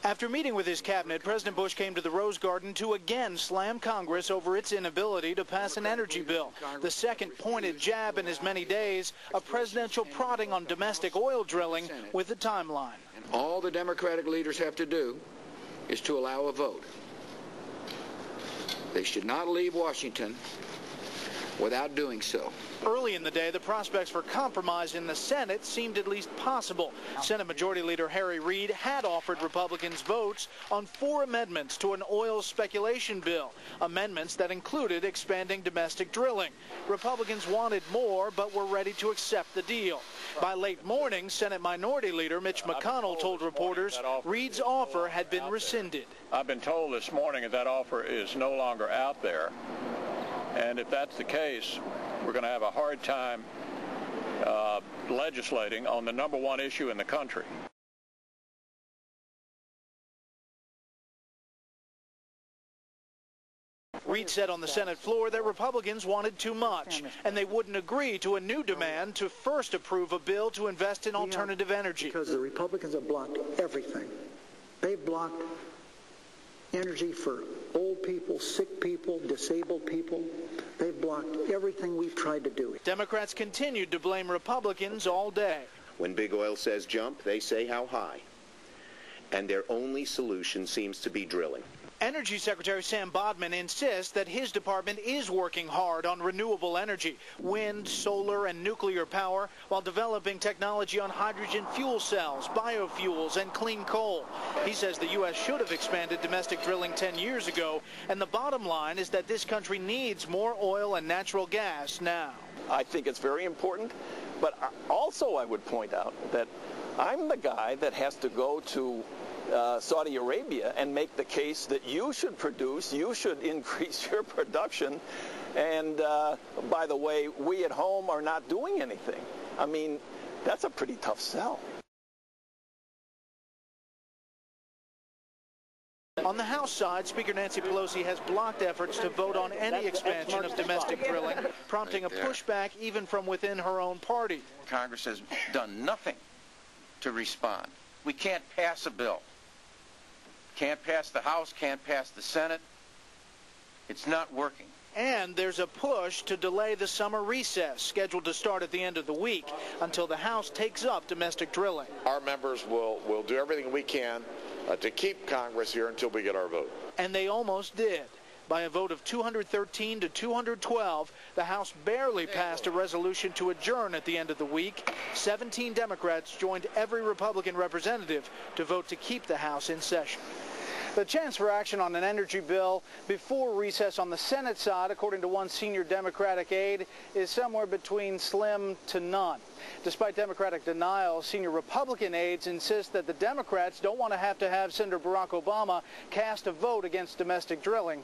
After meeting with his cabinet, President Bush came to the Rose Garden to again slam Congress over its inability to pass an energy bill. The second pointed jab in as many days, a presidential prodding on domestic oil drilling with the timeline. All the Democratic leaders have to do is to allow a vote. They should not leave Washington without doing so. Early in the day, the prospects for compromise in the Senate seemed at least possible. Senate Majority Leader Harry Reid had offered Republicans votes on 4 amendments to an oil speculation bill, amendments that included expanding domestic drilling. Republicans wanted more, but were ready to accept the deal. By late morning, Senate Minority Leader Mitch McConnell told reporters Reid's offer had been rescinded. I've been told this morning that offer is no longer out there. And if that's the case, we're going to have a hard time legislating on the #1 issue in the country. Reid said on the Senate floor that Republicans wanted too much, and they wouldn't agree to a new demand to first approve a bill to invest in alternative energy. Because the Republicans have blocked everything. They've blocked energy for old people, sick people, disabled people. They've blocked everything we've tried to do. Democrats continued to blame Republicans all day. When big oil says jump, they say how high. And their only solution seems to be drilling. Energy Secretary Sam Bodman insists that his department is working hard on renewable energy, wind, solar, and nuclear power, while developing technology on hydrogen fuel cells, biofuels, and clean coal. He says the U.S. should have expanded domestic drilling 10 years ago, and the bottom line is that this country needs more oil and natural gas now. I think it's very important, but also I would point out that I'm the guy that has to go to Saudi Arabia and make the case that you should produce, you should increase your production, and by the way, we at home are not doing anything. I mean, that's a pretty tough sell. On the House side, Speaker Nancy Pelosi has blocked efforts to vote on any expansion of domestic drilling, prompting a pushback even from within her own party. Congress has done nothing to respond. We can't pass a bill. Can't pass the House, can't pass the Senate. It's not working. And there's a push to delay the summer recess, scheduled to start at the end of the week, until the House takes up domestic drilling. Our members will do everything we can to keep Congress here until we get our vote. And they almost did. By a vote of 213 to 212, the House barely passed a resolution to adjourn at the end of the week. 17 Democrats joined every Republican representative to vote to keep the House in session. The chance for action on an energy bill before recess on the Senate side, according to one senior Democratic aide, is somewhere between slim to none. Despite Democratic denial, senior Republican aides insist that the Democrats don't want to have Senator Barack Obama cast a vote against domestic drilling.